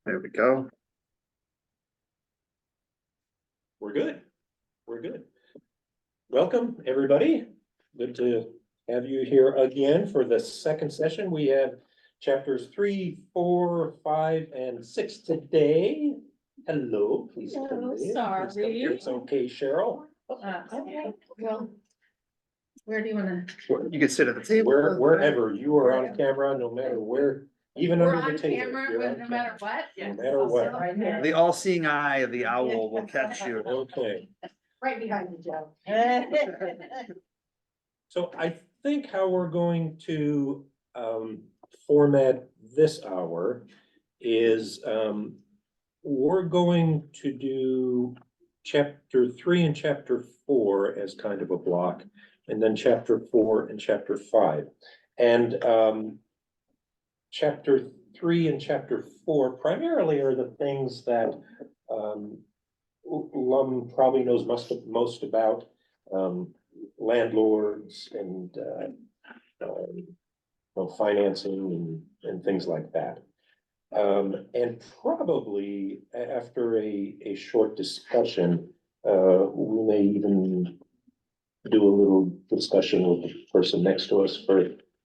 There we go. We're good. We're good. Welcome, everybody. Good to have you here again for the second session. We have chapters 3, 4, 5, and 6 today. Hello, please come Hello, in. Please sorry. come here. It's okay, Cheryl. Okay, well, where do you wanna? You can sit at the table. Wherever you are on camera, no matter where, even We're under the on table. camera, you're when- on no matter camera. what? No matter what. Right here. The all-seeing eye of the owl will catch you. Okay. Right behind you, Joe. So I think how we're going to format this hour is we're going to do chapter 3 and chapter 4 as kind of a block, and then chapter 4 and chapter 5. And chapter 3 and chapter 4 primarily are the things that Lum probably knows most about. Landlords and financing and things like that. And probably after a short discussion, we may even do a little discussion with the person next to us for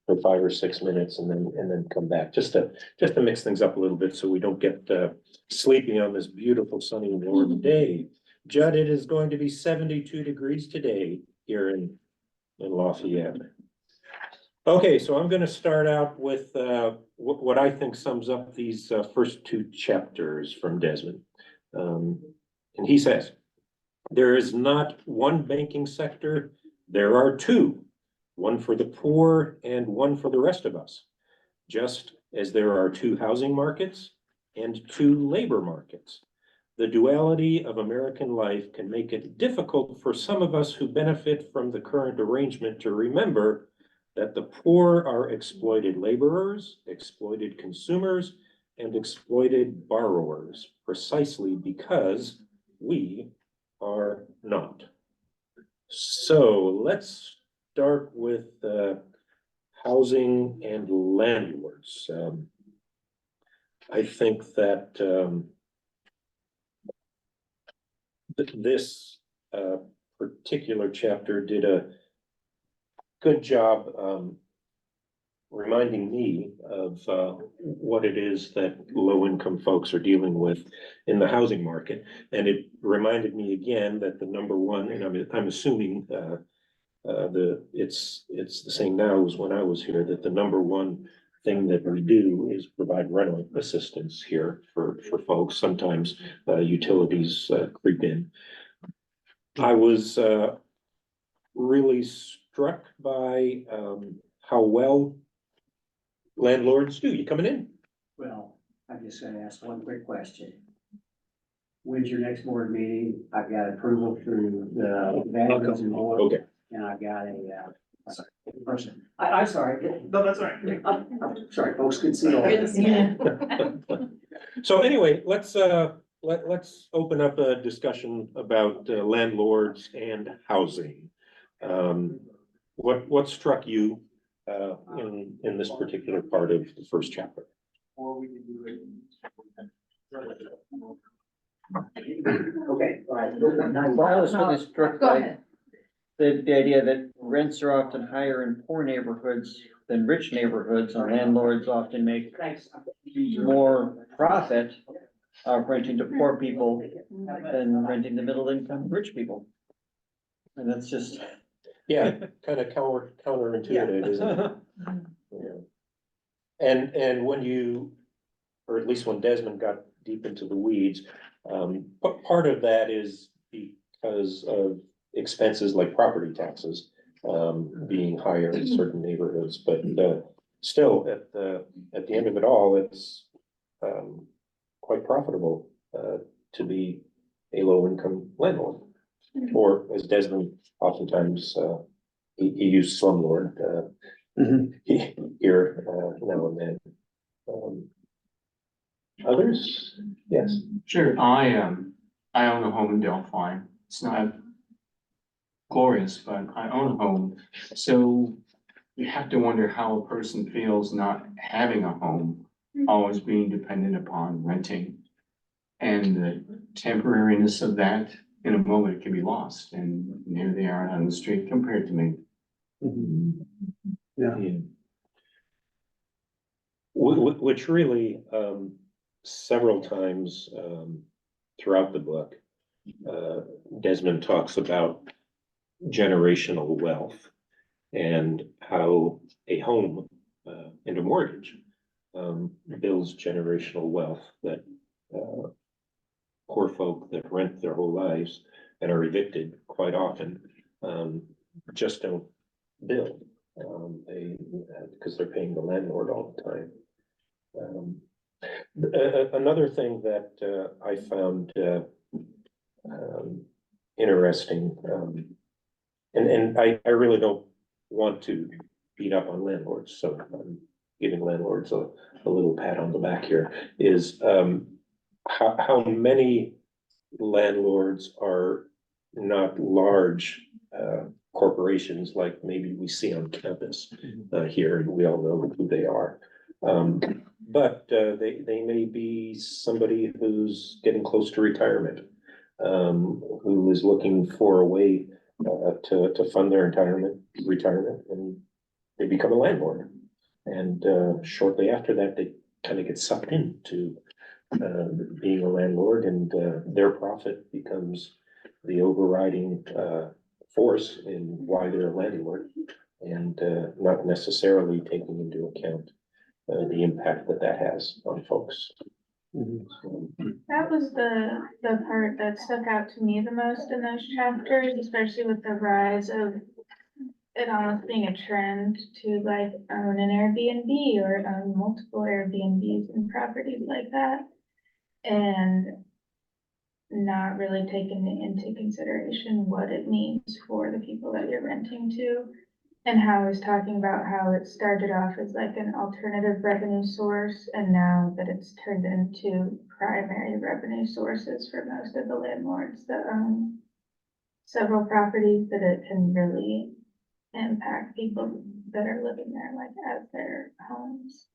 5 or 6 minutes and then come back, just to mix things up a little bit so we don't get sleepy on this beautiful sunny warm day. Judd, it is going to be 72 degrees today here in Lafayette. Okay, so I'm gonna start out with what I think sums up these first 2 chapters from Desmond. And he says, there is not one banking sector, there are 2, one for the poor and one for the rest of us. Just as there are 2 housing markets and 2 labor markets. The duality of American life can make it difficult for some of us who benefit from the current arrangement to remember that the poor are exploited laborers, exploited consumers, and exploited borrowers, precisely because we are not. So let's start with housing and landlords. I think that this particular chapter did a good job reminding me of what it is that low-income folks are dealing with in the housing market. And it reminded me again that the number one, and I'm assuming it's the same now as when I was here, that the number one thing that we do is provide rental assistance here for folks. Sometimes utilities creep in. I was really struck by how well landlords do. You coming in? Well, I'm just gonna ask one quick question. When's your next board meeting? I've got approval through the vandalism board. Okay. And I've got a person. I'm sorry. No, that's all right. I'm sorry, folks could see all this. So anyway, let's open up a discussion about landlords and housing. What struck you in this particular part of the first chapter? Okay, all right. Well, I was really struck Go by ahead. the idea that rents are often higher in poor neighborhoods than rich neighborhoods, and landlords often make more profit renting to poor people than renting to middle income rich people. And that's just. Yeah, kind of counterintuitive, isn't it? Yeah. And when you, or at least when Desmond got deep into the weeds, part of that is because of expenses like property taxes being higher in certain neighborhoods, but still at the end of it all, it's quite profitable to be a low income landlord. Or as Desmond oftentimes he used slumlord here now and then. Others? Yes. Sure, I own a home in Delphi. It's not glorious, but I own a home. So you have to wonder how a person feels not having a home always being dependent upon renting. And the temporariness of that, in a moment, can be lost, and here they are on the street compared to me. Yeah. Which really, several times, throughout the book, Desmond talks about generational wealth and how a home, and a mortgage, builds generational wealth that, poor folk that rent their whole lives and are evicted quite often, just don't build. Because they're paying the landlord all the time. Another thing that I found interesting, and I really don't want to beat up on landlords, so I'm giving landlords a little pat on the back here, is how many landlords are not large corporations like maybe we see on campus here, and we all know who they are. But they may be somebody who's getting close to retirement, who is looking for a way to fund their retirement, and they become a landlord. And shortly after that, they kind of get sucked into being a landlord, and their profit becomes the overriding force in why they're a landlord, and not necessarily taking into account the impact that has on folks. That was the part that stuck out to me the most in those chapters, especially with the rise of it almost being a trend to like own an Airbnb or own multiple Airbnbs and properties like that. And not really taking into consideration what it means for the people that you're renting to. And how I was talking about how it started off as like an alternative revenue source, and now that it's turned into primary revenue sources for most of the landlords that own several properties, that it can really impact people that are living there like as their homes.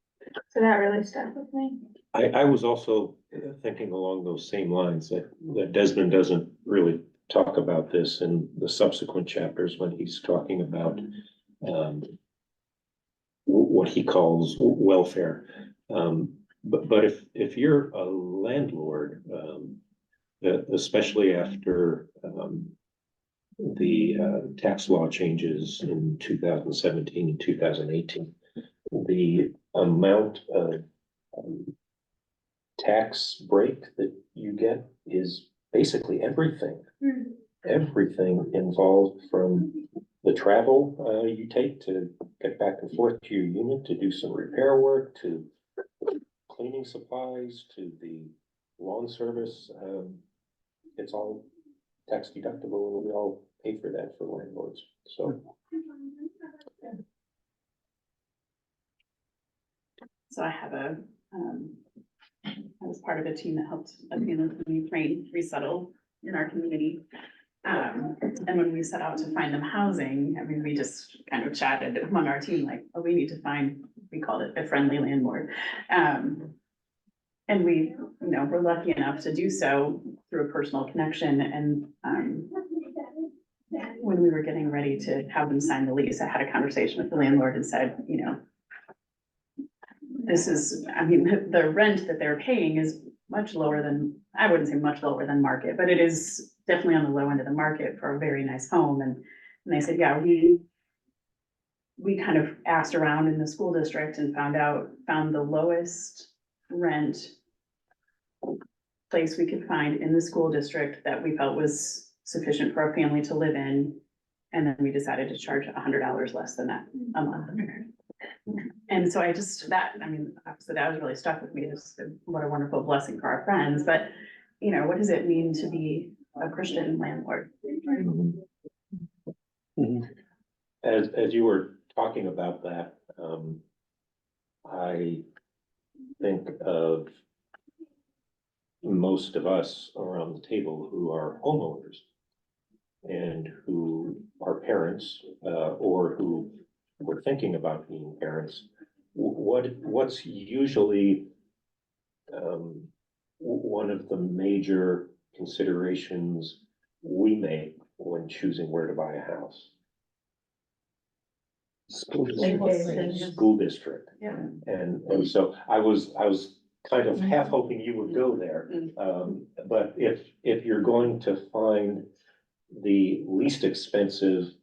So that really stuck with me. I was also thinking along those same lines, that Desmond doesn't really talk about this in the subsequent chapters when he's talking about what he calls welfare. But if you're a landlord, especially after the tax law changes in 2017 and 2018, the amount of tax break that you get is basically everything. Everything involved, from the travel you take to get back and forth to your unit to do some repair work, to cleaning supplies, to the lawn service. It's all tax deductible, and we all pay for that for landlords, so. So I have I was part of a team that helped a family from Ukraine resettle in our community. And when we set out to find them housing, I mean, we just kind of chatted among our team, like, oh, we need to find, we called it a friendly landlord. And we, we're lucky enough to do so through a personal connection. And when we were getting ready to have them sign the lease, I had a conversation with the landlord and said, this is, I mean, the rent that they're paying is much lower than, I wouldn't say much lower than market, but it is definitely on the low end of the market for a very nice home. And they said, yeah, we kind of asked around in the school district and found the lowest rent place we could find in the school district that we felt was sufficient for a family to live in. And then we decided to charge $100 less than that a month. And so obviously that was really stuck with me. Just what a wonderful blessing for our friends. But, what does it mean to be a Christian landlord? As you were talking about that, I think of most of us around the table who are homeowners and who are parents, or who were thinking about being parents, what's usually one of the major considerations we make when choosing where to buy a house? Location. School district. Yeah. And so I was kind of half hoping you would go there. But if you're going to find the least expensive,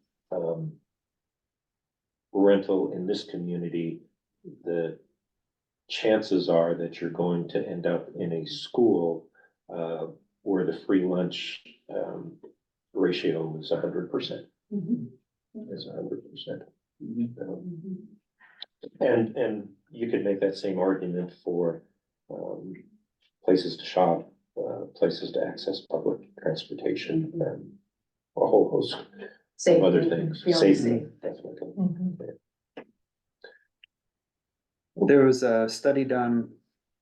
rental in this community, the chances are that you're going to end up in a school, where the free lunch, ratio is 100%. Is 100%. And you could make that same argument for, places to shop, places to access public transportation, and a whole host of other things. Safety, definitely. There was a study done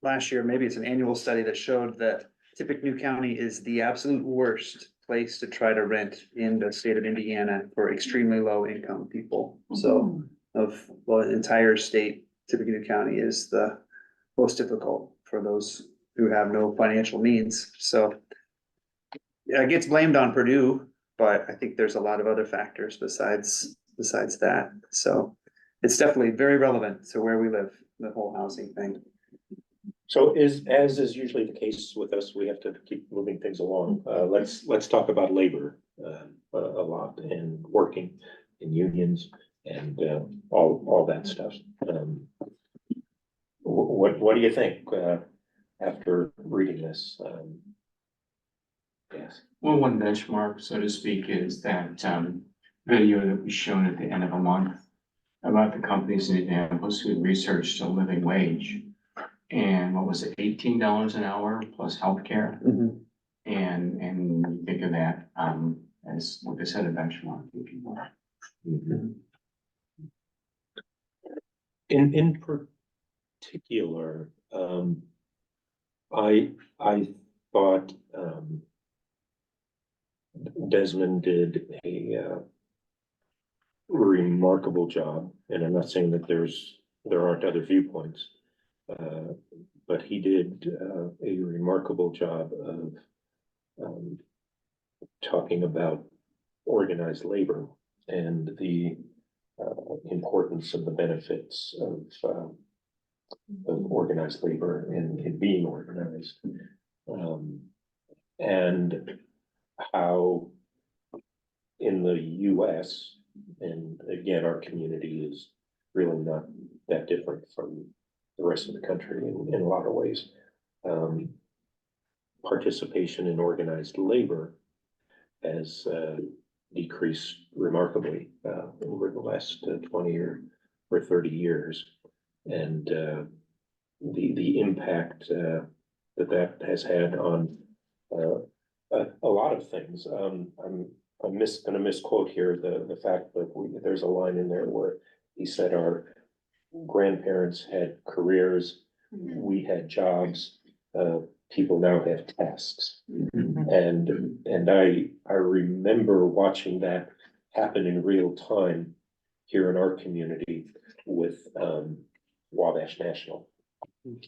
last year, maybe it's an annual study that showed that Tippecanoe County is the absolute worst place to try to rent in the state of Indiana for extremely low income people. So of the entire state, Tippecanoe County is the most difficult for those who have no financial means. So yeah, it gets blamed on Purdue, but I think there's a lot of other factors besides that. So it's definitely very relevant to where we live, the whole housing thing. So as is usually the case with us, we have to keep moving things along. Let's talk about labor, a lot, and working in unions and, all that stuff. What do you think, after reading this? Yes. Well, one benchmark, so to speak, is that video that was shown at the end of a month about the companies in Indianapolis who researched a living wage. And what was it, $18 an hour plus healthcare? And you think of that as, like I said, a benchmark. If you will. In particular, I thought, Desmond did a remarkable job, and I'm not saying that there aren't other viewpoints, but he did a remarkable job of talking about organized labor and the importance of the benefits of organized labor and being organized. And how in the US, and again, our community is really not that different from the rest of the country in a lot of ways. Participation in organized labor has decreased remarkably over the last 20 or 30 years. And the impact that has had on a lot of things. I'm gonna misquote here the fact that there's a line in there where he said our grandparents had careers, we had jobs, people now have tasks. And I remember watching that happen in real time here in our community with Wabash National,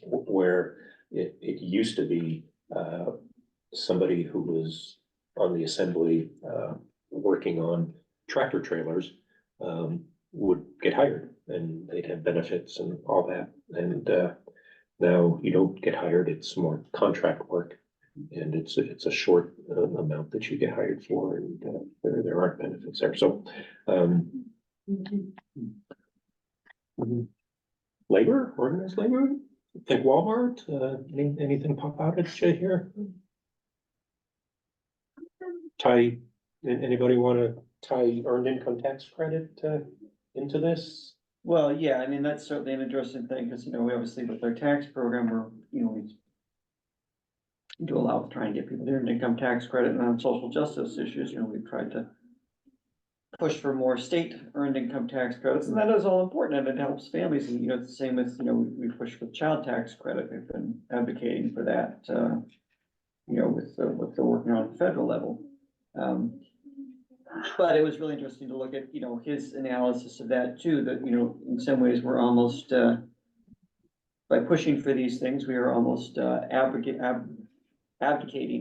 where it used to be somebody who was on the assembly working on tractor trailers would get hired and they'd have benefits and all that. And now you don't get hired, it's more contract work. And it's a short amount that you get hired for, and there aren't benefits there. So labor, organized labor, think Walmart, anything pop out at you here? Anybody want to tie earned income tax credit into this? Well, yeah, I mean, that's certainly an interesting thing, because, we obviously with our tax program, we do allow trying to get people their income tax credit, and on social justice issues, we've tried to push for more state earned income tax credits, and that is all important, and it helps families, and, it's the same with, we push for child tax credit, we've been advocating for that, with the working on the federal level. But it was really interesting to look at, his analysis of that too, that, in some ways we're almost, by pushing for these things, we are almost abdicating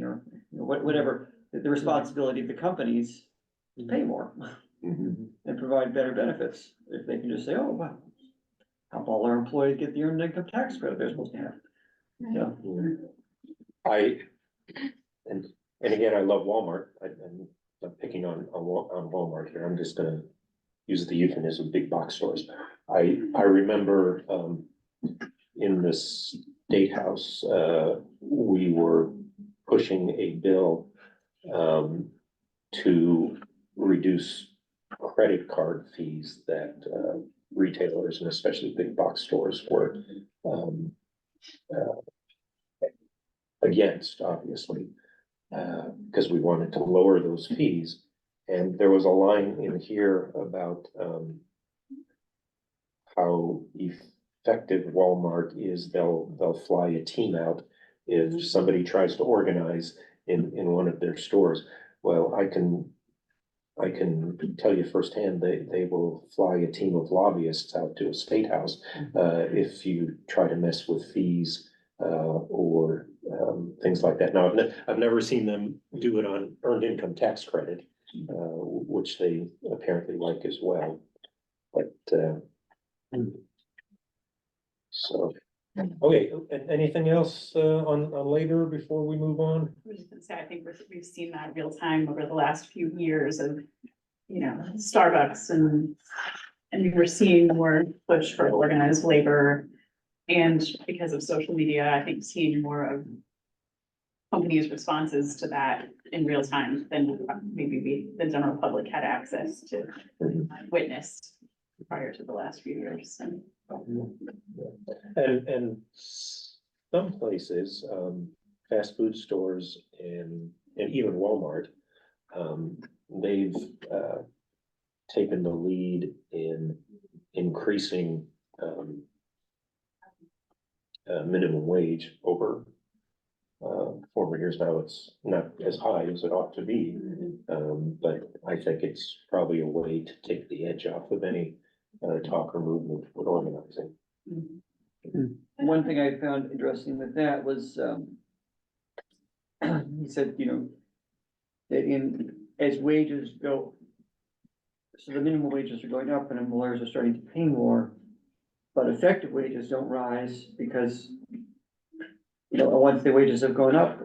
or whatever, the responsibility of the companies to pay more Mhm. and provide better benefits. If they can just say, oh, wow, how all our employees get the earned income tax credit they're supposed to have. Yeah. I, and again, I love Walmart, I'm not picking on Walmart here, I'm just gonna use the euphemism, big box stores. I remember, in the State House, we were pushing a bill, to reduce credit card fees that, retailers and especially big box stores were, uh, against, obviously, because we wanted to lower those fees. And there was a line in here about, how effective Walmart is. They'll fly a team out if somebody tries to organize in one of their stores. Well, I can tell you firsthand, they will fly a team of lobbyists out to a state house, if you try to mess with fees, or, things like that. Now, I've never seen them do it on earned income tax credit, which they apparently like as well. But, so, okay, anything else, on labor before we move on? I was just gonna say, I think we've seen that real time over the last few years of, Starbucks and we're seeing more push for organized labor. And because of social media, I think seeing more of companies' responses to that in real time than maybe the general public had access to witness prior to the last few years. And some places, fast food stores and even Walmart, they've, taken the lead in increasing, minimum wage over, former years. Now it's not as high as it ought to be, but I think it's probably a way to take the edge off of any, talk or movement with organizing. One thing I found interesting with that was, he said, that as wages go, so the minimum wages are going up and employers are starting to pay more, but effective wages don't rise because, once the wages have gone up,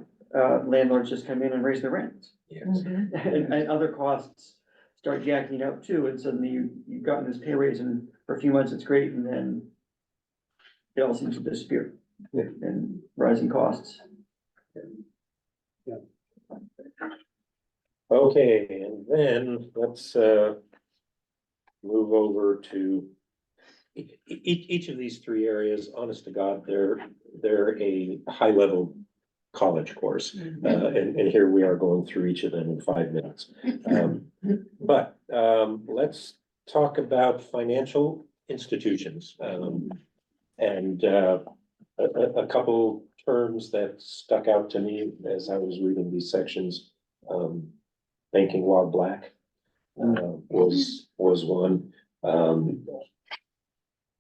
landlords just come in and raise their rents. Yes. And other costs start jacking up too, and suddenly you've gotten this pay raise and for a few months it's great, and then it all seems to disappear. Yeah. And rising costs. Okay, and then let's, move over to each of these three areas. Honest to God, they're a high level college course. And here we are going through each of them in 5 minutes. But let's talk about financial institutions. And a couple terms that stuck out to me as I was reading these sections. Banking while black was one.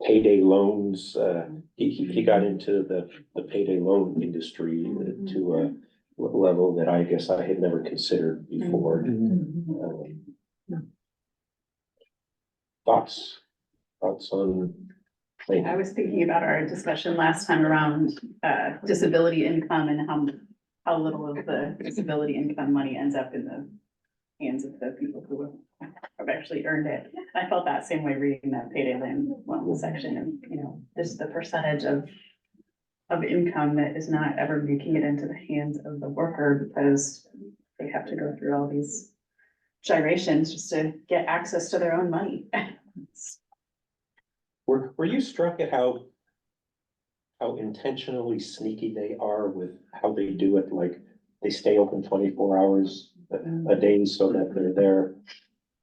Payday loans, he got into the payday loan industry to a level that I guess I had never considered before. Thoughts on? I was thinking about our discussion last time around disability income and how little of the disability income money ends up in the hands of the people who have actually earned it. I felt that same way reading that payday loan section, and just the percentage of income that is not ever making it into the hands of the worker because they have to go through all these gyrations just to get access to their own money. Were you struck at how intentionally sneaky they are with how they do it? Like they stay open 24 hours a day so that they're there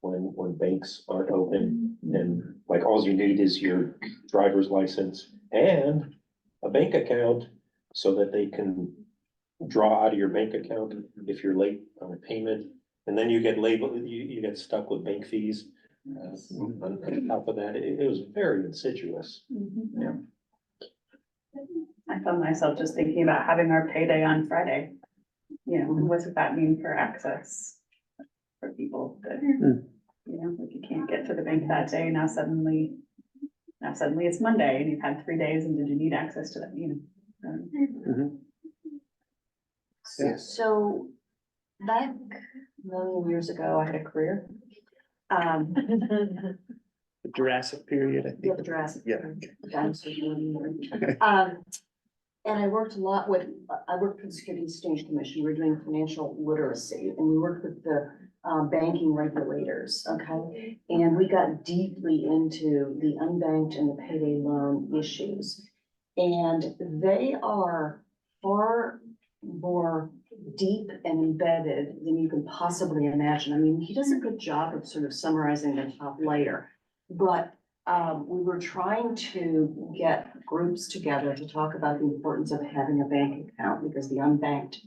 when banks aren't open, and like all you need is your driver's license and a bank account so that they can draw out of your bank account if you're late on a payment, and then you get labeled, you get stuck with bank fees. On top of that, it was very insidious. Yeah. I found myself just thinking about having our payday on Friday. You know, what does that mean for access for people that, you know, like you can't get to the bank that day, now suddenly it's Monday and you've had 3 days and did you need access to that, you know? Yeah. So back a million years ago, I had a career. The Jurassic period, I Yeah, think. the Jurassic. Yeah. Dinosaurs. And I worked a lot with, I worked for the Securities Exchange Commission. We were doing financial literacy and we worked with the banking regulators, okay? And we got deeply into the unbanked and the payday loan issues. And they are far more deep and embedded than you can possibly imagine. I mean, he does a good job of sort of summarizing the top layer. But we were trying to get groups together to talk about the importance of having a bank account because the unbanked,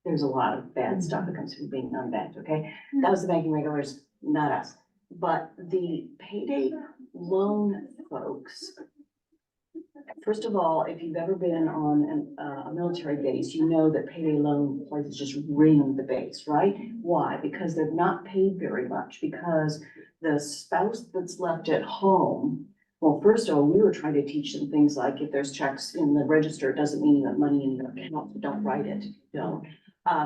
there's a lot of bad stuff that comes from being unbanked, okay? That was the banking regulators, not us. But the payday loan folks, first of all, if you've ever been on a military base, you know that payday loan places just ring the base, right? Why? Because they're not paid very much, because the spouse that's left at home, well, first of all, we were trying to teach them things like if there's checks in the register, it doesn't mean you have money in your account, so don't write it, don't.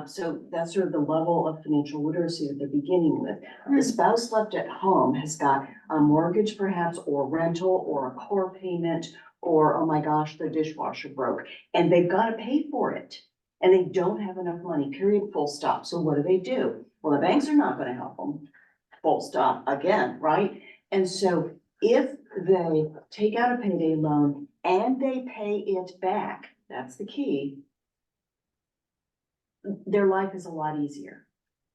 So that's sort of the level of financial literacy that they're beginning with. The spouse left at home has got a mortgage perhaps, or rental, or a car payment, or, oh my gosh, the dishwasher broke, and they've got to pay for it. And they don't have enough money, period, full stop. So what do? Well, the banks are not gonna help them, full stop, again, right? And so if they take out a payday loan and they pay it back, that's the key, their life is a lot easier.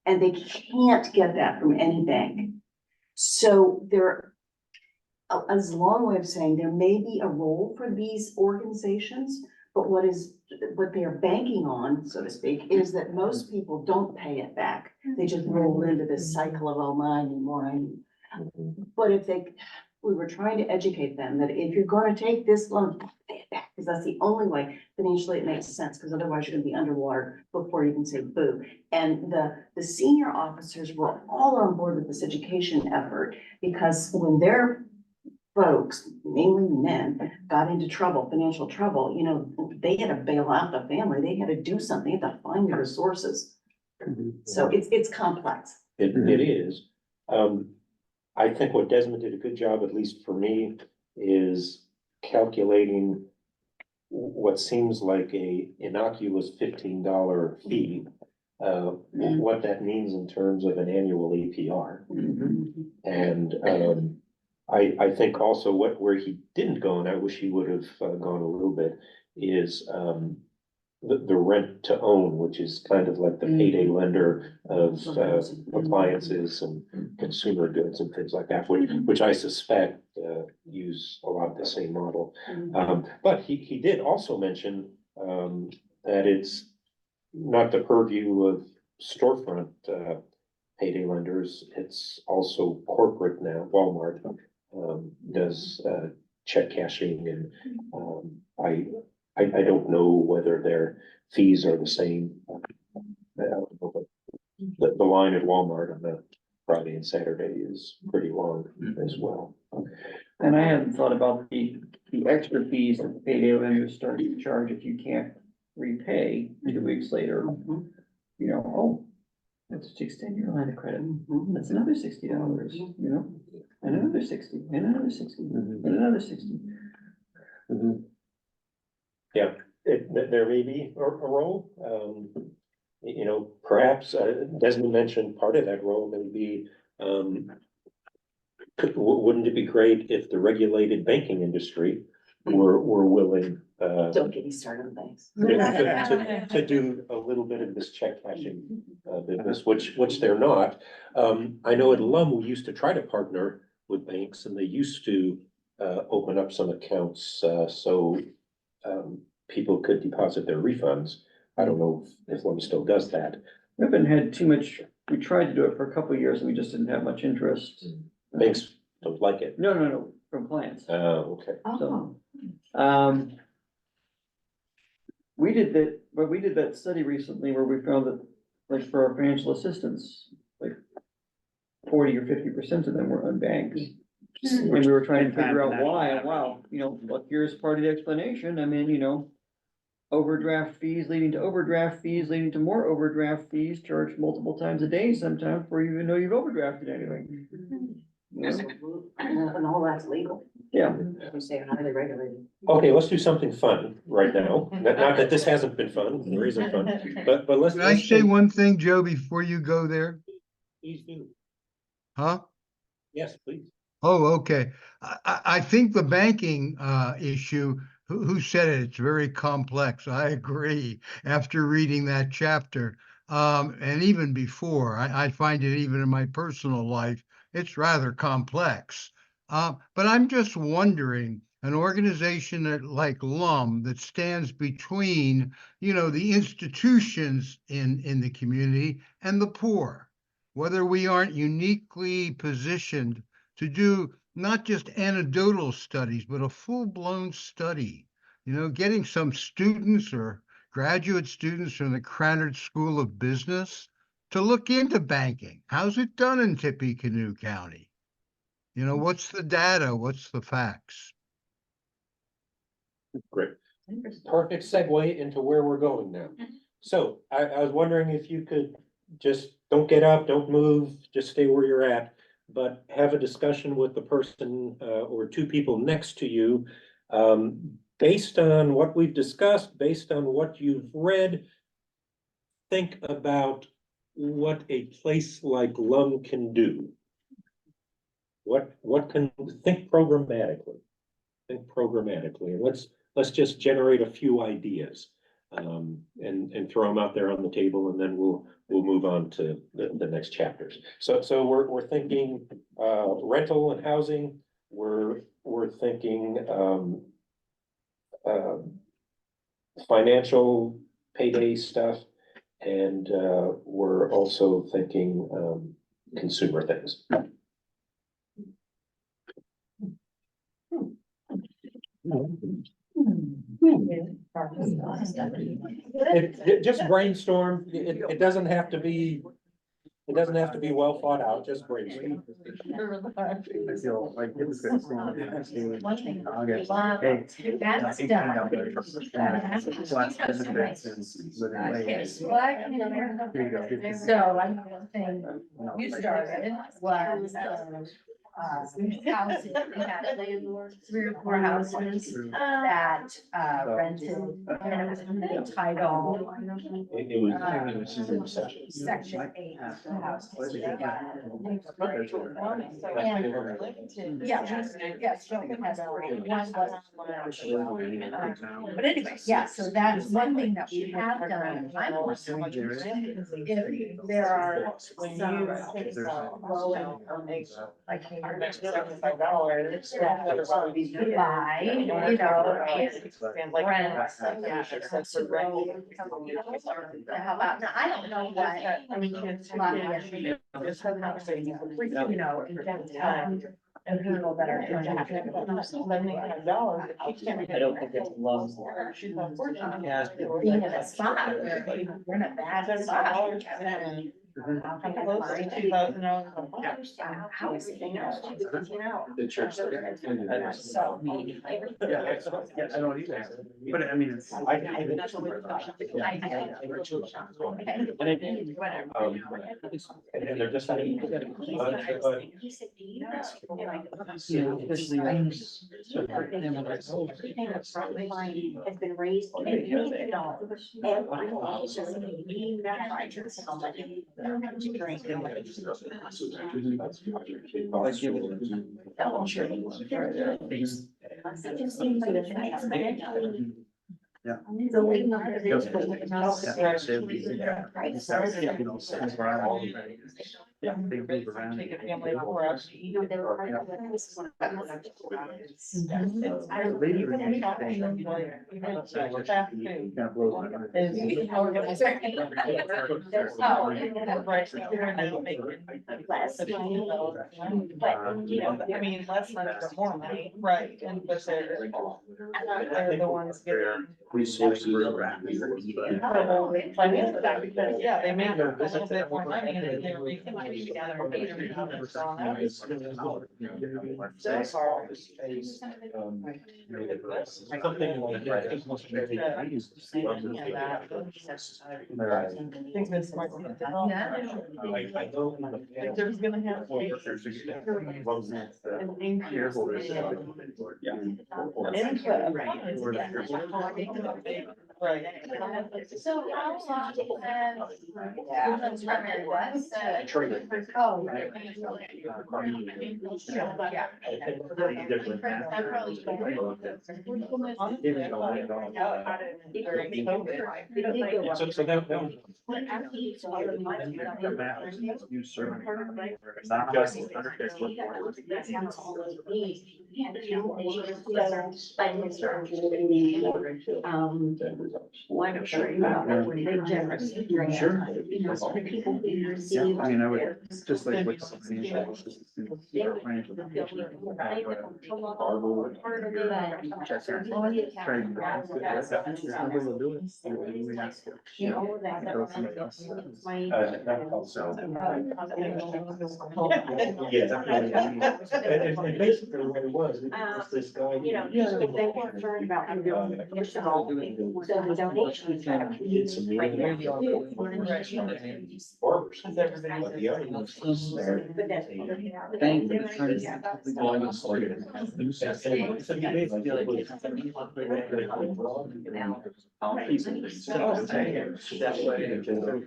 And they can't get that from any bank. So there, as a long way of saying, there may be a role for these organizations, but what they are banking on, so to speak, is that most people don't pay it back. They just roll into this cycle of, oh, I need more, I need. But we were trying to educate them that if you're gonna take this loan, pay it back, because that's the only way financially it makes sense, because otherwise you're gonna be underwater before you can say boo. And the senior officers were all on board with this education effort, because when their folks, mainly men, got into trouble, financial trouble, you know, they had to bail out the family, they had to do something, they had to find the resources. So it's complex. It is. I think what Desmond did a good job, at least for me, is calculating what seems like a innocuous $15 fee. What that means in terms of an annual APR. And I think also where he didn't go, and I wish he would have gone a little bit, is the rent to own, which is kind of like the payday lender of appliances and consumer goods and things like that, which I suspect use a lot of the same model. But he did also mention that it's not the purview of storefront payday lenders, it's also corporate now. Walmart does check cashing, and I don't know whether their fees are the same. The line at Walmart on the Friday and Saturday is pretty long as well. And I hadn't thought about the extra fees that the payday lenders start to charge if you can't repay 2 weeks later. You know, oh, let's extend your line of credit. That's another $60, you know, and another 60, and another 60, and another 60. Yeah, there may be a role, you know, perhaps Desmond mentioned part of that role may be, wouldn't it be great if the regulated banking industry were willing Don't get me started on banks. to do a little bit of this check cashing business, which they're not. I know at Lum, we used to try to partner with banks, and they used to open up some accounts so people could deposit their refunds. I don't know if Lum still does that. We haven't had too much, we tried to do it for a couple of years and we just didn't have much interest. Banks don't like it. No, from clients. Okay. Oh, So, we did that study recently where we found that, like, for our financial assistance, like 40 or 50% of them were unbanked. And we were trying to figure out why, and wow, look, here's part of the explanation, I mean, overdraft fees leading to overdraft fees, leading to more overdraft fees, charged multiple times a day sometimes before you even know you've overdrafted anything. And all that's legal. Yeah. You say highly regulated. Okay, let's do something fun right now. Not that this hasn't been fun, or isn't fun, but let's. Can I say one thing, Joe, before you go there? Please do. Huh? Yes, please. Oh, okay. I think the banking issue, who said it? It's very complex. I agree after reading that chapter. And even before, I find it even in my personal life, it's rather complex. But I'm just wondering, an organization like LUM that stands between, the institutions in the community and the poor, whether we aren't uniquely positioned to do not just anecdotal studies, but a full-blown study, getting some students or graduate students from the Krannert School of Business to look into banking. How's it done in Tippecanoe County? What's the data? What's the facts? Great. Perfect segue into where we're going now. So I was wondering if you could just, don't get up, don't move, just stay where you're at, but have a discussion with the person or two people next to you. Based on what we've discussed, based on what you've read, think about what a place like LUM can do. What can, think programmatically. Think programmatically, and let's just generate a few ideas. And throw them out there on the table, and then we'll move on to the next chapters. So we're thinking rental and housing. We're thinking financial payday stuff, and we're also thinking consumer things. Just brainstorm. It doesn't have to be. It doesn't have to be well thought out. Just brainstorm. I feel like it's good. That's done. So I'm saying, you started, was, houses, we had 3 or 4 houses that, rented, and it was the title. It was Section 8 houses. Yes, so we had one. But anyway, yeah, so that's one thing that we have done. I'm also wondering if there are some low income, like $75 that buy, and rent. How about, now, I don't know what, in downtown, and people that are. I don't think that's LUM. Yeah. Being in a spot where we're in a bad spot. The church. So. I don't either, but I mean, it's. and they're just. Has been raised. Yeah. Yeah, they move around. Take a family for us. Staff too. Kind of blows my mind. Is we can organize. Oh, right, here and now making less money. But, you know, I mean, less money for more money, right, and but they're the ones getting. Resources. Incredible financial, because, yeah, they make a little bit more money and then they're making money together. And $800 on that. So far. Something like that. I think this might be. Like there's gonna have to be an increase. Right. So how long has? Oh, right. So that was. Why don't you? They generously grant, you know, so the people who receive. I mean, I would, just like with. And basically what it was this guy. You know, they weren't concerned about. So the donations. Did some really barbers. But the other ones. Thank you.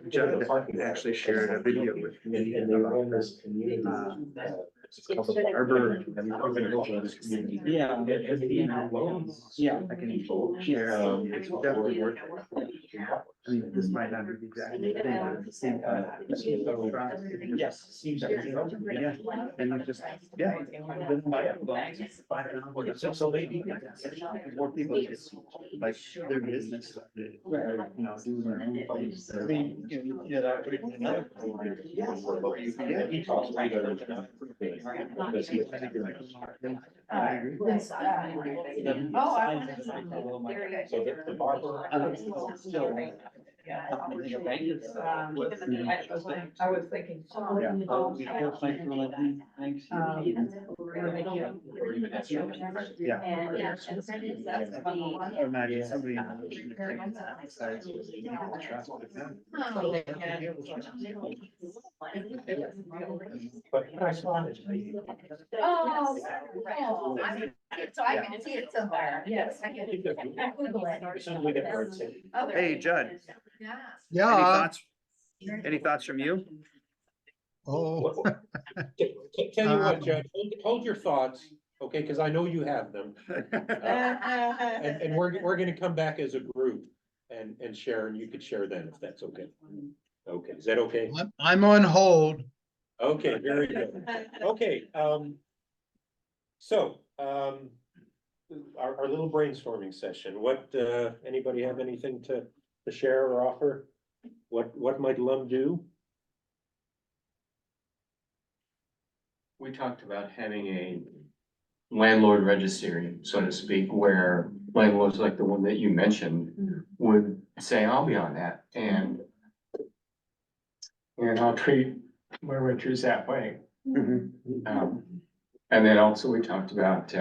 Judd actually shared a video with me And they run about this community. it's called the Barber. Yeah. Yeah. I can share, it's definitely worth it. I mean, this might not be the exact thing, but at the same time. Yes. Yeah, and you just, yeah. So maybe. More people, it's like their business, you know, do their own things. I mean, yeah, that would be another. Yeah, he talks about it. Because he. I agree. So the barber. I think a bank is. I was thinking. Thanks. Yeah. Imagine somebody. But I saw it. Oh, so I can see it somewhere, yes, I can Google it. As soon as we get word, say, Hey, Judd, Yeah. any Yeah, thoughts? Any thoughts from you? oh, Tell you what, Judge, hold your thoughts, okay, because I know you have them. And we're gonna come back as a group and share, and you could share them if that's okay. Okay, is that okay? I'm on hold. Okay, very good. Okay, so, our little brainstorming session, what, anybody have anything to share or offer? What might LUM do? We talked about having a landlord registry, so to speak, where landlords like the one that you mentioned would say, I'll be on that, and I'll treat my renters that way. And then also we talked about,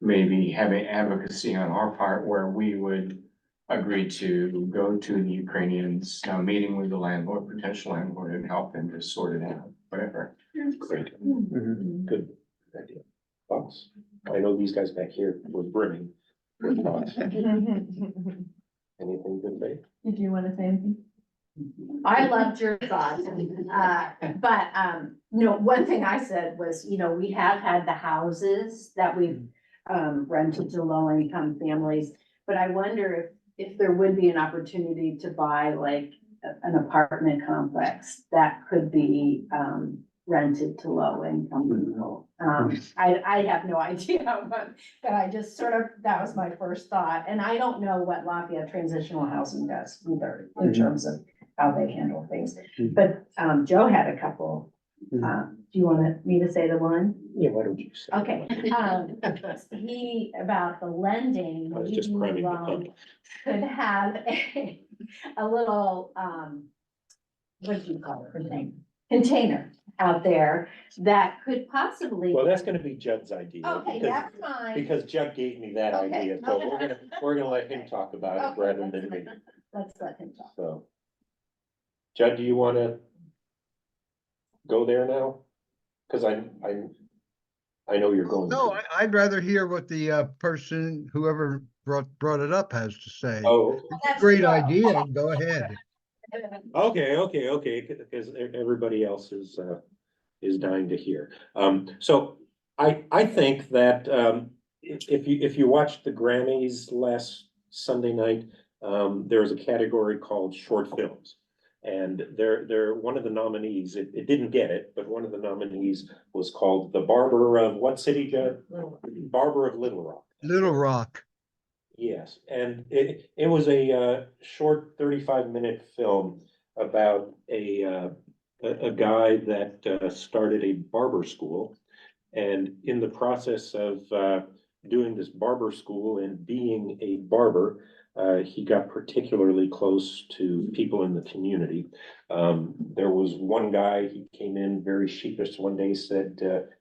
maybe having advocacy on our part where we would agree to go to the Ukrainians, meeting with the landlord, potential landlord, and help them to sort it out, whatever. Great, good idea. Thoughts? I know these guys back here were brimming with thoughts. Anything good, Faith? Did you want to say anything? I loved your thoughts, but, no, one thing I said was, you know, we have had the houses that we've, rented to low-income families, but I wonder if there would be an opportunity to buy like an apartment complex that could be, rented to low income people. I have no idea, but I just sort of, that was my first thought. And I don't know what Lafayette Transitional Housing does either in terms of how they handle things. But, Joe had a couple, do you want me to say the one? Yeah, why don't you say? Okay, he, about the lending, I was just maybe priming the loan pump. could have a little, what do you call it, container out there that could possibly. Well, that's gonna be Judd's idea. Okay, because- never mind. Because Judd gave me that Okay. idea, so we're gonna let him talk about it Okay, rather that's than me, fine. Let's let him talk. so. Judd, do you wanna go there now? Cause I know you're going. No, to. I'd rather hear what the person, whoever brought it up has to say. Oh, It's a great idea. Go ahead. okay, because everybody else is dying to hear. So I think that, if you watched the Grammys last Sunday night, there was a category called short films. And they're one of the nominees, it didn't get it, but one of the nominees was called The Barber of what city, Judd? Barber of Little Rock. Little Rock. Yes, and it was a short 35-minute film about a guy that started a barber school. And in the process of doing this barber school and being a barber, he got particularly close to people in the community. There was one guy, he came in very sheepish one day, said,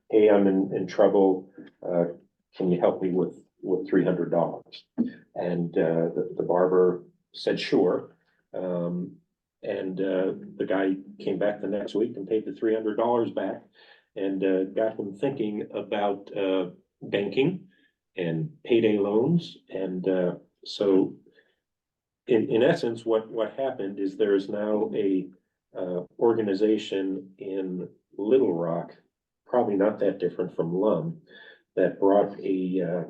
hey, I'm in trouble. Can you help me with $300? And the barber said, sure. And the guy came back the next week and paid the $300 back and got him thinking about banking and payday loans. And so in essence, what happened is there's now a organization in Little Rock, probably not that different from Lum, that brought a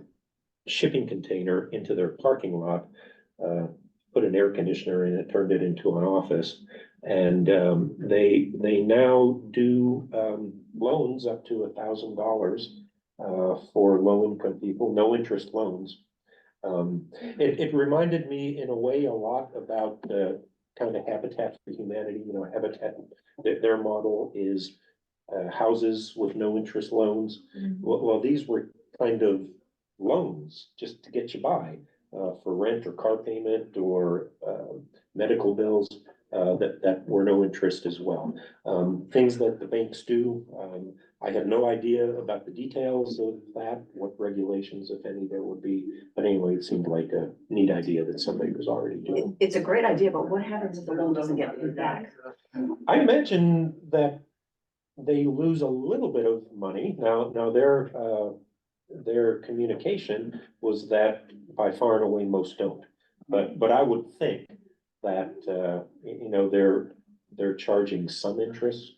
shipping container into their parking lot, put an air conditioner in it, turned it into an office. And they now do loans up to $1,000 for low income people, no interest loans. It reminded me in a way a lot about the kind of Habitat for Humanity, Habitat, their model is houses with no interest loans. Well, these were kind of loans just to get you by for rent or car payment or medical bills that were no interest as well. Things that the banks do. I have no idea about the details of that, what regulations, if any, there would be. But anyway, it seemed like a neat idea that somebody was already doing. It's a great idea, but what happens if the loan doesn't get paid back? I imagine that they lose a little bit of money. Now their communication was that by far and away most don't. But I would think that they're charging some interest.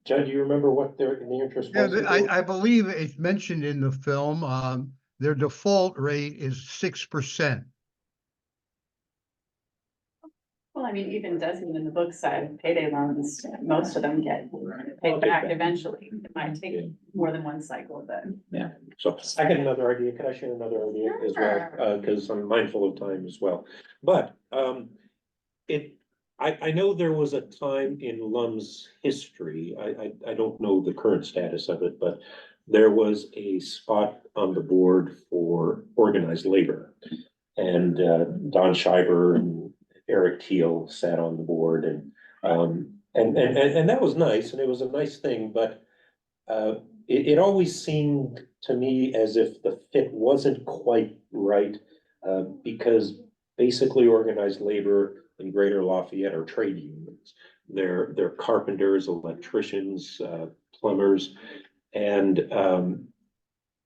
Judd, do you remember what the interest Yeah, was? I believe it's mentioned in the film, their default rate is 6%. Well, I mean, even Desmond in the book said payday loans, most of them get paid back eventually. It might take more than one cycle, but. So I got another idea. Could I share another idea as well? Because I'm mindful of time as well. But I know there was a time in Lum's history, I don't know the current status of it, but there was a spot on the board for organized labor. And Don Schreiber and Eric Teal sat on the board and that was nice, and it was a nice thing, but it always seemed to me as if the fit wasn't quite right, because basically organized labor in Greater Lafayette are trade unions. They're carpenters, electricians, plumbers, and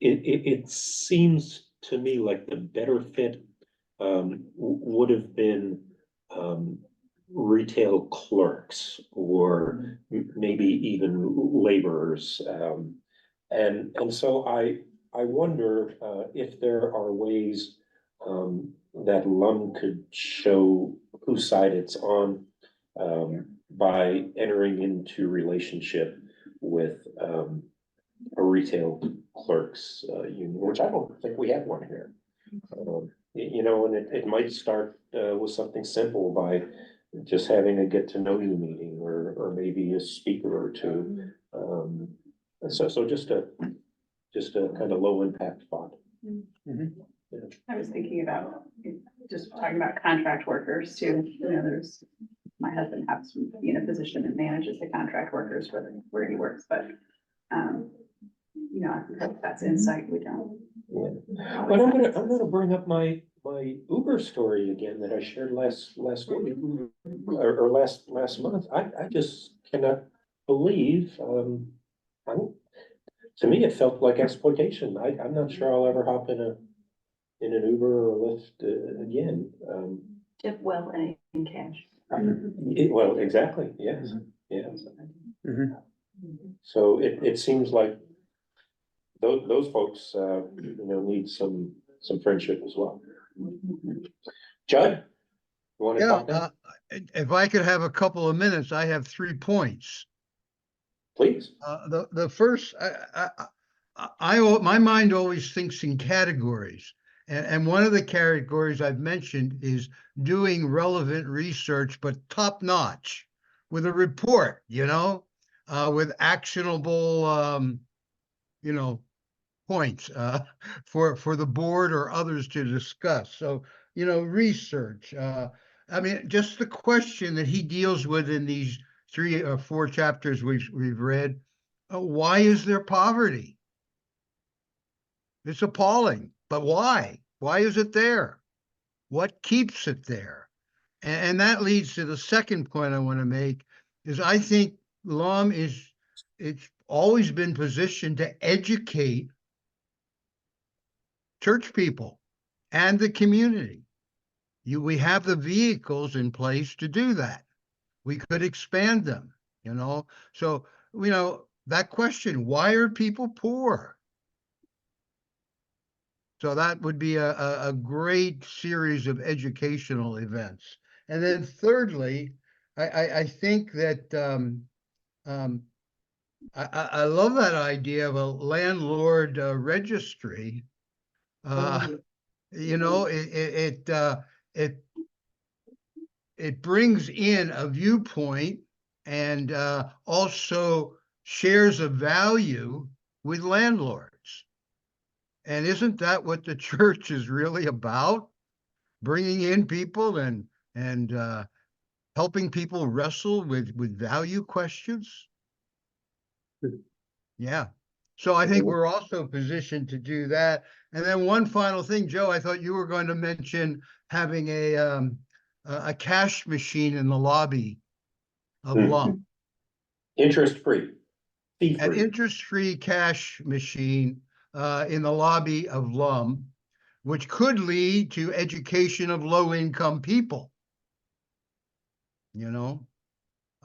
it seems to me like the better fit would have been retail clerks or maybe even laborers. And so I wonder if there are ways that Lum could show whose side it's on. by entering into relationship with, a retail clerks, union, which I don't think we have one here. You know, and it might start, with something simple by just having a get to know you meeting, or maybe a speaker or two. So just a kind of low impact thought. I was thinking about, just talking about contract workers too, you know, my husband happens to be in a position that manages the contract workers where he works, but, you know, I think that's insight we don't. Yeah. But I'm gonna bring up my Uber story again that I shared last week, or last month. I just cannot believe, to me, it felt like exploitation. I'm not sure I'll ever hop in an Uber or Lyft, again. Tip well and in cash. Well, exactly, yes, yes. Mhm. So it seems like those folks, you know, need some friendship as well. Judd? You wanna talk now? If I could have a couple of minutes, I have 3 points. Please. The first, my mind always thinks in categories. And one of the categories I've mentioned is doing relevant research, but top notch with a report, you know, with actionable, you know, points, for the board or others to discuss. So, you know, research, I mean, just the question that he deals with in these 3 or 4 chapters we've read, why is there poverty? It's appalling, but why? Why is it there? What keeps it there? And that leads to the second point I want to make is I think LUM it's always been positioned to educate church people and the community. We have the vehicles in place to do that. We could expand them, you know? So, you know, that question, why are people poor? So that would be a great series of educational events. And then thirdly, I think that I love that idea of a landlord registry. You know, it brings in a viewpoint and also shares of value with landlords. And isn't that what the church is really about? Bringing in people and helping people wrestle with value questions? Yeah. So I think we're also positioned to do that. And then one final thing, Joe, I thought you were going to mention having a cash machine in the lobby of LUM. Interest-free, An fee-free. interest-free cash machine in the lobby of LUM, which could lead to education of low-income people. You know?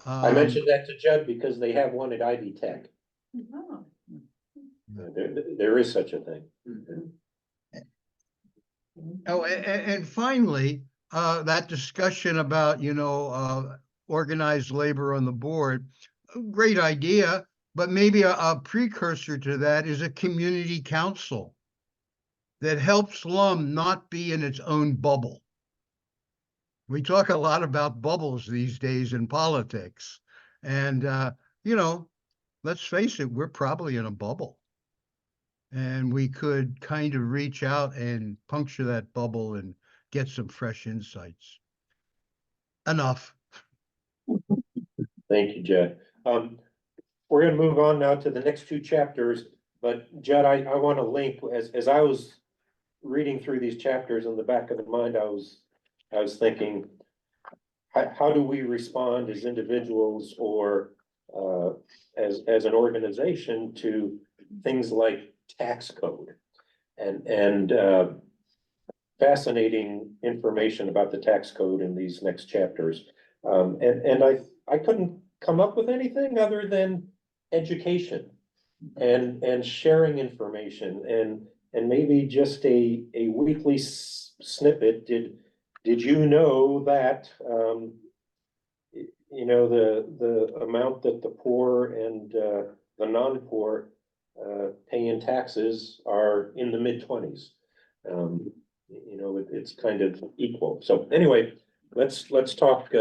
I mentioned that to Judd because they have one at Ivy Tech. Oh. There is such a thing. Oh, and finally, that discussion about, you know, organized labor on the board, great idea, but maybe a precursor to that is a community council that helps LUM not be in its own bubble. We talk a lot about bubbles these days in politics. And, you know, let's face it, we're probably in a bubble. And we could kind of reach out and puncture that bubble and get some fresh insights. Enough. Thank you, Judd. We're gonna move on now to the next 2 chapters, but Judd, I want to link, as I was reading through these chapters in the back of the mind, I was thinking, how do we respond as individuals or as an organization to things like tax code and fascinating information about the tax code in these next chapters. And I couldn't come up with anything other than education and sharing information and maybe just a weekly snippet. Did you know that, you know, the amount that the poor and, the non-poor, pay in taxes are in the mid-20s. You know, it's kind of equal. So anyway, let's talk,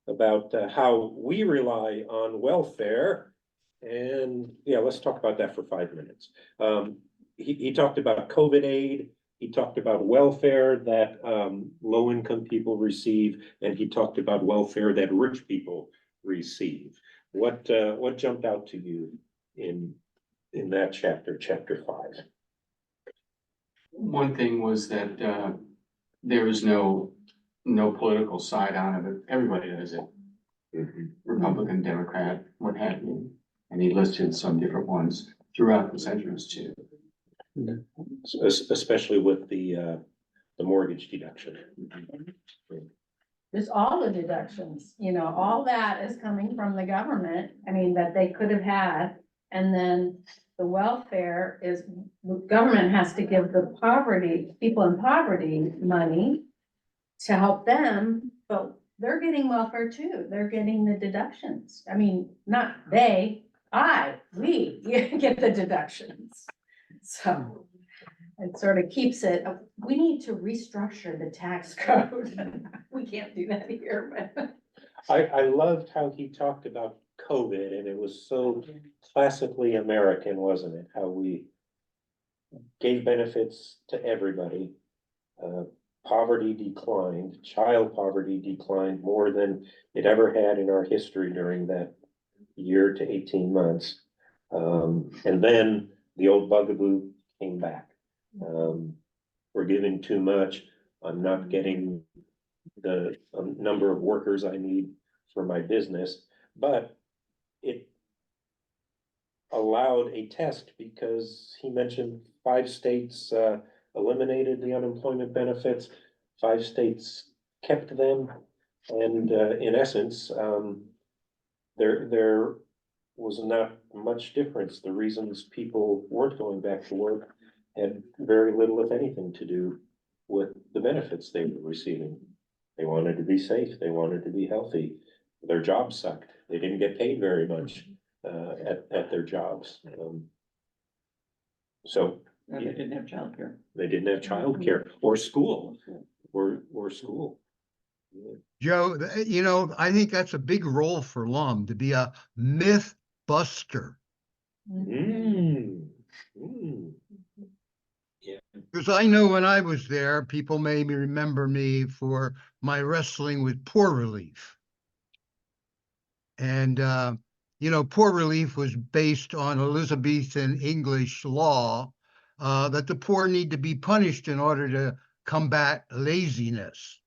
about, how we rely on welfare. And yeah, let's talk about that for 5 minutes. He talked about COVID aid. He talked about welfare that, low-income people receive, and he talked about welfare that rich people receive. What jumped out to you in that chapter 5? One thing was that, there was no political side on it, everybody does it. Republican, Democrat, what have you, and he listed some different ones throughout the centuries too. Especially with the mortgage deduction. There's all the deductions, you know, all that is coming from the government, I mean, that they could have had. And then the welfare is, the government has to give the people in poverty money to help them, but they're getting welfare too, they're getting the deductions. I mean, not they, we get the deductions. So it sort of keeps it, we need to restructure the tax code. We can't do that here, but. I loved how he talked about COVID, and it was so classically American, wasn't it? How we gave benefits to everybody. Poverty declined, child poverty declined more than it ever had in our history during that year to 18 months. And then the old bugaboo came back. We're giving too much. I'm not getting the number of workers I need for my business, but it allowed a test because he mentioned 5 states eliminated the unemployment benefits, 5 states kept them, and in essence, there was not much difference. The reasons people weren't going back to work had very little, if anything, to do with the benefits they were receiving. They wanted to be safe, they wanted to be healthy, their jobs sucked, they didn't get paid very much at their jobs. So And they didn't have childcare. they didn't have childcare or school, or school. Joe, you know, I think that's a big role for Lum, to be a myth buster. Mm. Mm. Because I know when I was there, people may remember me for my wrestling with poor relief. And, you know, poor relief was based on Elizabethan English law, that the poor need to be punished in order to combat laziness.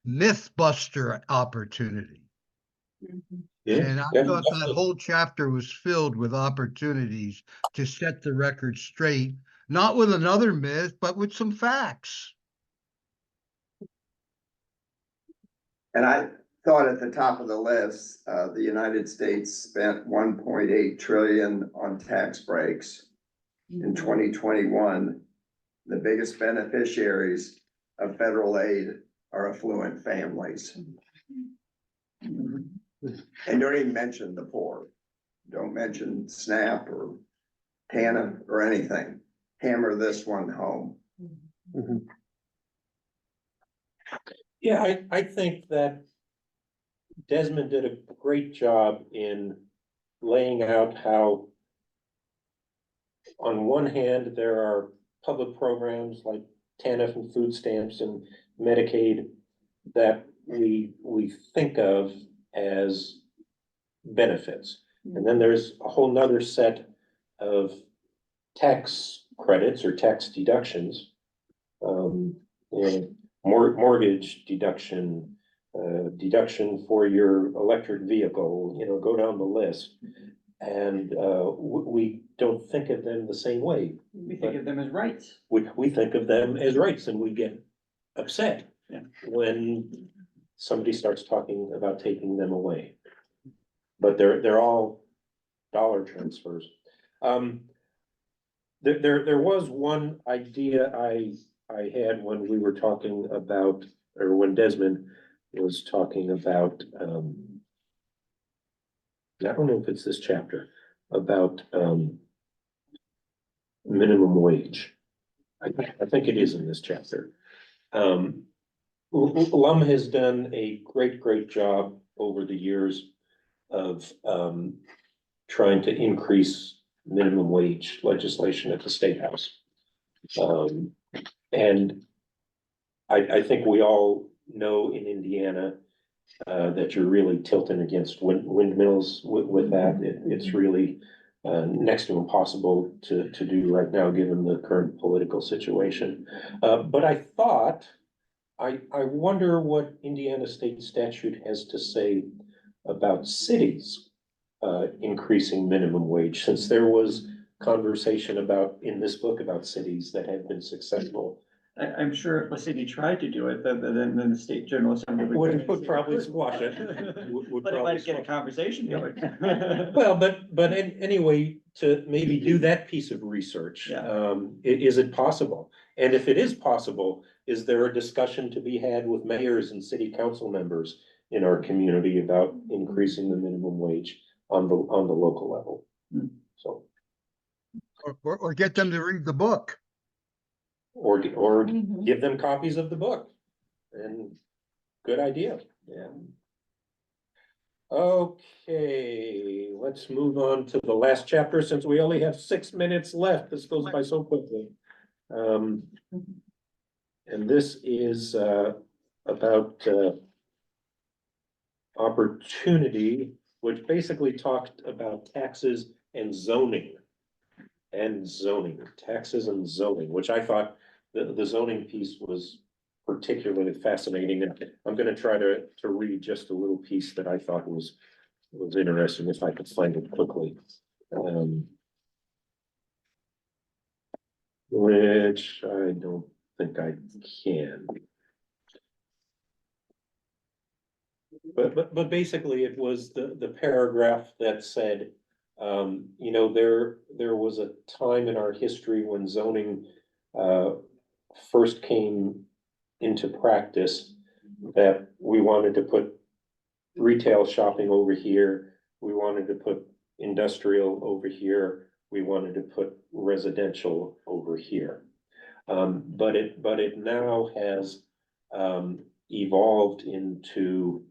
Mythbuster opportunity. And I thought that whole chapter was filled with opportunities to set the record straight, not with another myth, but with some facts. And I thought at the top of the list, the United States spent 1.8 trillion on tax breaks in 2021. The biggest beneficiaries of federal aid are affluent families. And don't even mention the poor. Don't mention SNAP or TANF or anything. Hammer this one home. Yeah, I think that Desmond did a great job in laying out how, on one hand, there are public programs like TANF and food stamps and Medicaid that we think of as benefits. And then there's a whole nother set of tax credits or tax deductions. Mortgage deduction, deduction for your electric vehicle, you know, go down the list. And we don't think of them the same way. We think of them as rights. We think of them as rights, and we get upset when somebody starts talking about taking them away. But they're all dollar transfers. There was one idea I had when we were talking about, or when Desmond was talking about, I don't know if it's this chapter, about, minimum wage. I think it is in this chapter. Lum has done a great job over the years of, trying to increase minimum wage legislation at the State House. And I think we all know in Indiana, that you're really tilting against windmills with that. It's really, next to impossible to do right now, given the current political situation. But I thought, I wonder what Indiana state statute has to say about cities increasing minimum wage, since there was conversation about, in this book, about cities that have been successful. I'm sure if the city tried to do it, then the state general assembly Would probably squash it. Would But it probably might get a squash conversation going. it. Well, anyway, to maybe do that piece of research. Yeah. Is it possible? And if it is possible, is there a discussion to be had with mayors and city council members in our community about increasing the minimum wage on the local level? Hmm. So, Or get them to read the book. or give them copies of the book. And good idea, yeah. Okay, let's move on to the last chapter, since we only have 6 minutes left. This goes by so quickly. And this is about opportunity, which basically talked about taxes and zoning. Taxes and zoning, which I thought the zoning piece was particularly fascinating, and I'm gonna try to read just a little piece that I thought was interesting, if I could find it quickly. Which I don't think I can. But basically it was the paragraph that said, you know, there was a time in our history when zoning first came into practice, that we wanted to put retail shopping over here, we wanted to put industrial over here, we wanted to put residential over here. But it now has evolved into,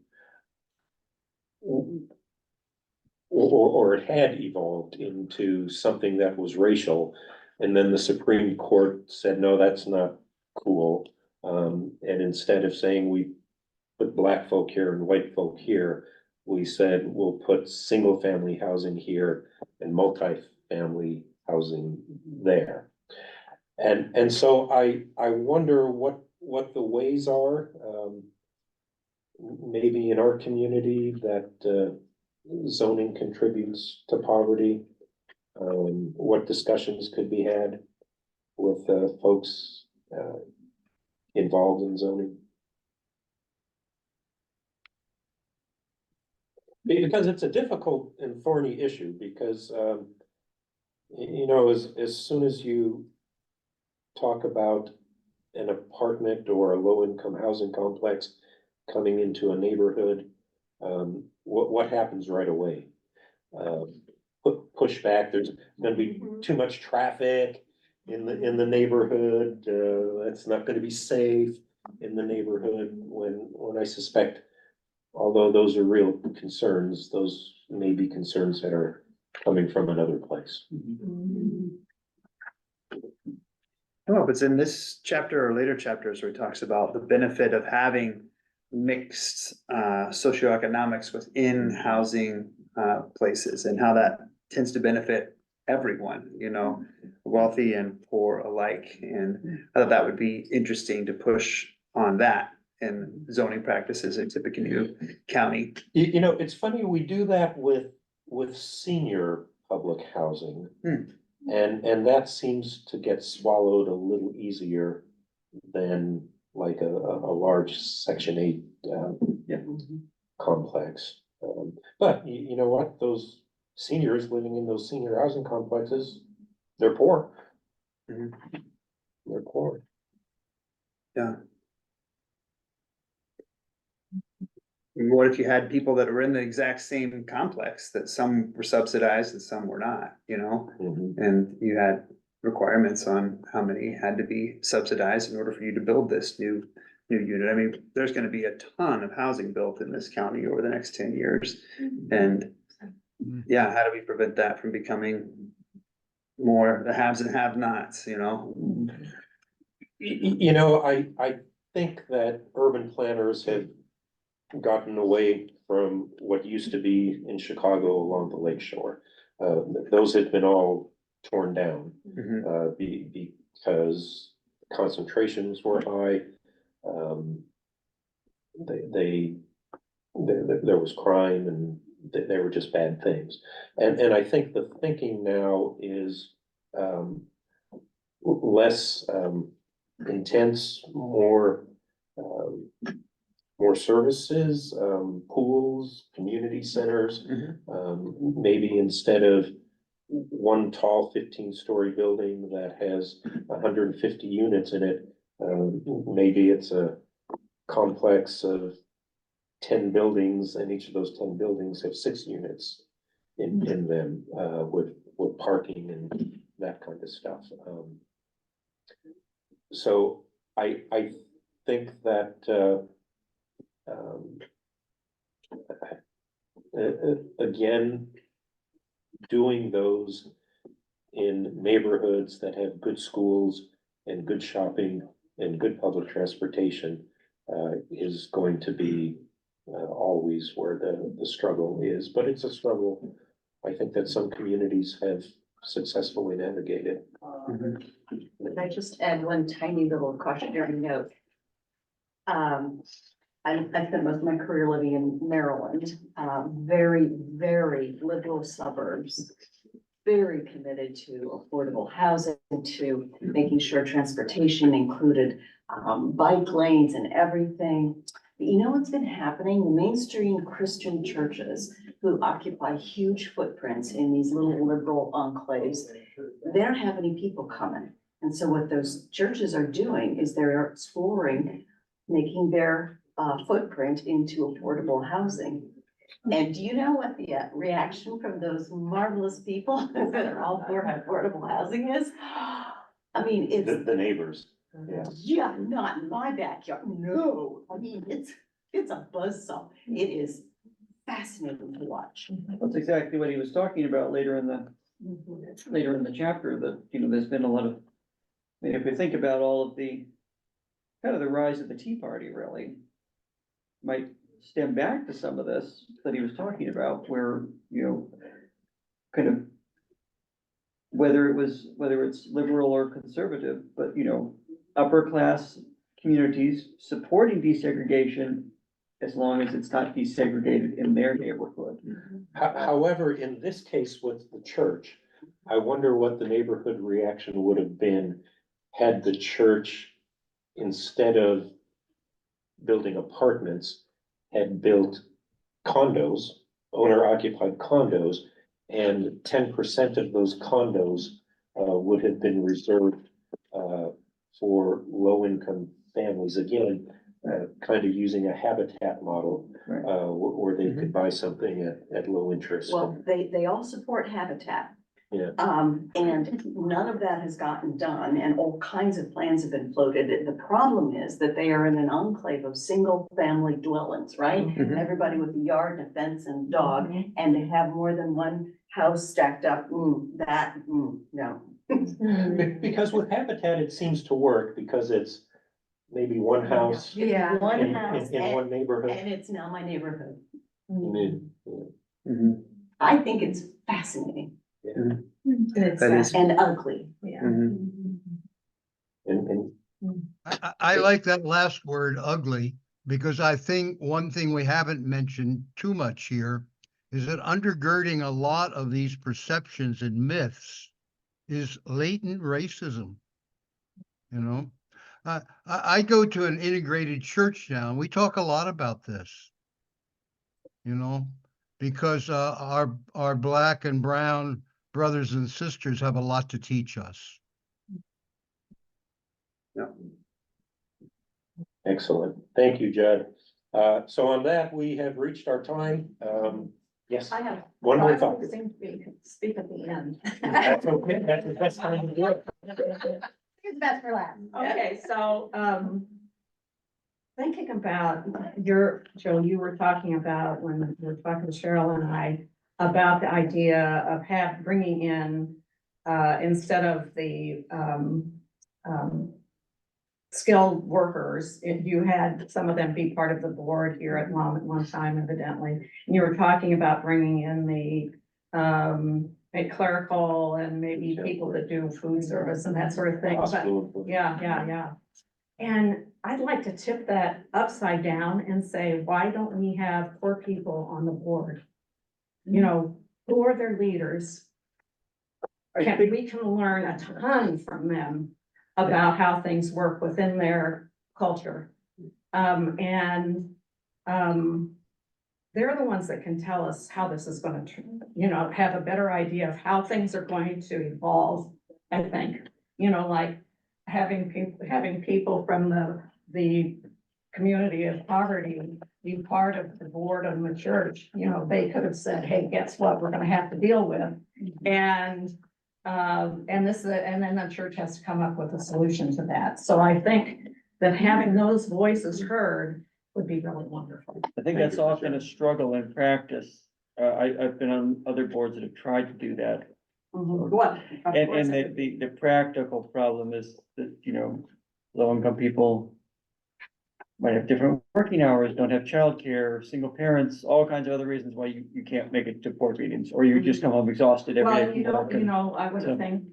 or it had evolved into something that was racial. And then the Supreme Court said, no, that's not cool. And instead of saying we put black folk here and white folk here, we said we'll put single family housing here and multi-family housing there. And so I wonder what the ways are, maybe in our community, that zoning contributes to poverty. What discussions could be had with folks involved in zoning? Because it's a difficult and thorny issue, because you know, as soon as you talk about an apartment or a low-income housing complex coming into a neighborhood, what happens right away? Pushback, there's gonna be too much traffic in the neighborhood, it's not gonna be safe in the neighborhood, when I suspect, although those are real concerns, those may be concerns that are coming from another place. Well, if it's in this chapter or later chapters where he talks about the benefit of having mixed socioeconomics within housing places, and how that tends to benefit everyone, you know, wealthy and poor alike. And I thought that would be interesting to push on that in zoning practices in Tippecanoe County. You know, it's funny, we do that with senior public housing. And that seems to get swallowed a little easier than like a large Section 8 complex. But you know what, those seniors living in those senior housing complexes, they're poor. They're poor. Yeah. What if you had people that were in the exact same complex, that some were subsidized and some were not, you know? Mhm. And you had requirements on how many had to be subsidized in order for you to build this new unit. I mean, there's gonna be a ton of housing built in this county over the next 10 years. And yeah, how do we prevent that from becoming more the haves and have-nots, you know? You know, I think that urban planners have gotten away from what used to be in Chicago along the lake shore. Those have been all torn down, Mhm. because concentrations were high. There was crime and there were just bad things. And I think the thinking now is, less, intense, more services, pools, community centers. Maybe instead of one tall 15-story building that has 150 units in it, maybe it's a complex of 10 buildings, and each of those 10 buildings have 6 units in them, with parking and that kind of stuff. So I think that, again, doing those in neighborhoods that have good schools and good shopping and good public transportation, is going to be, always where the struggle is, but it's a struggle I think that some communities have successfully navigated. Could I just add one tiny little cautionary note? I spent most of my career living in Maryland, very, very liberal suburbs. Very committed to affordable housing, to making sure transportation included, bike lanes and everything. But you know what's been happening? The mainstream Christian churches who occupy huge footprints in these little liberal enclaves, they don't have any people coming. And so what those churches are doing is they're exploring making their footprint into affordable housing. And do you know what the reaction from those marvelous people that are all for affordable housing is? I mean, it's. The neighbors, yeah. Yeah, not in my backyard, no, I mean, it's a buzzsaw, it is fascinating to watch. That's exactly what he was talking about later in the chapter, that, you know, there's been a lot of, I mean, if we think about all of the, kind of the rise of the Tea Party, really, might stem back to some of this that he was talking about, where, you know, kind of, whether it's liberal or conservative, but, you know, upper class communities supporting desegregation as long as it's not desegregated in their neighborhood. However, in this case with the church, I wonder what the neighborhood reaction would have been had the church, instead of building apartments, had built condos, owner-occupied condos, and 10% of those condos would have been reserved for low-income families. Again, kind of using a habitat model, where they could buy something at low interest. Well, they all support Habitat. Yeah. And none of that has gotten done, and all kinds of plans have been floated. The problem is that they are in an enclave of single-family dwellings, right? Mhm. Everybody with a yard and a fence and dog, and they have more than one house stacked up, no. Because with Habitat, it seems to work because it's maybe one house Yeah. One in house, one and neighborhood. it's now my neighborhood. Mhm. I think it's fascinating That is. and ugly. Mhm. And I like that last word, ugly, because I think one thing we haven't mentioned too much here is that undergirding a lot of these perceptions and myths is latent racism. You know, I go to an integrated church now, and we talk a lot about this. You know, because our black and brown brothers and sisters have a lot to teach us. Yeah. excellent. Thank you, Judd. So on that, we have reached our time. Yes, I have. one more I thought. always seem to speak at the end. That's okay, that's the best time to do it. It's best for last. Okay, so, thinking about Joe, you were talking about when we were talking to Cheryl and I about the idea of bringing in, instead of the, skilled workers, if you had some of them be part of the board here at Lum at one time evidently. And you were talking about bringing in the, a clerical and maybe people that do food service and that sort of thing. But Hospital. yeah. And I'd like to tip that upside down and say, why don't we have poor people on the board? You know, who are their leaders? We can learn a ton from them about how things work within their culture. They're the ones that can tell us how this is gonna, have a better idea of how things are going to evolve, I think. Like having people from the community of poverty be part of the board of the church, they could have said, hey, guess what, we're gonna have to deal with. And then the church has to come up with a solution to that. So I think that having those voices heard would be really wonderful. I think that's often a struggle in practice. I've been on other boards that have tried to do that. What? And the practical problem is that, low income people might have different working hours, don't have childcare, single parents, all kinds of other reasons why you can't make it to board meetings, or you just come home exhausted every day. Well, from work. I would So- think,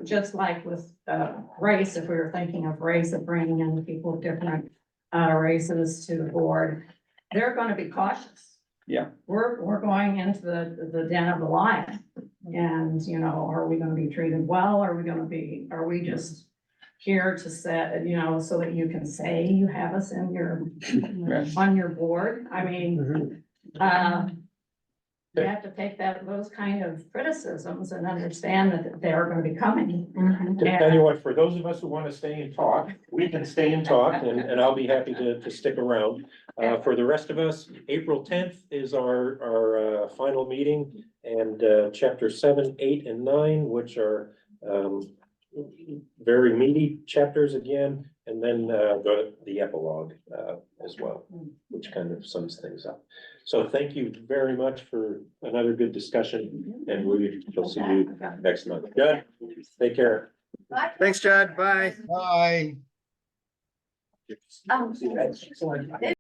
just like with, race, if we were thinking of race, of bringing in people of different, races to the board, they're gonna be cautious. Yeah. We're going into the den of the lion, and, are we gonna be treated well, are we just here to set, so that you can say you have us in on your board? I mean, you have to take those kind of criticisms and understand that they are gonna be coming. To tell you what, for those of us who want to stay and talk, we can stay and talk, and I'll be happy to stick around. For the rest of us, April 10th is our final meeting, and chapter 7, 8, and 9, which are very meaty chapters again, and then the epilogue as well, which kind of sums things up. So thank you very much for another good discussion, and we shall see you next month. Good, take care. Thanks, Chad. Bye. Bye.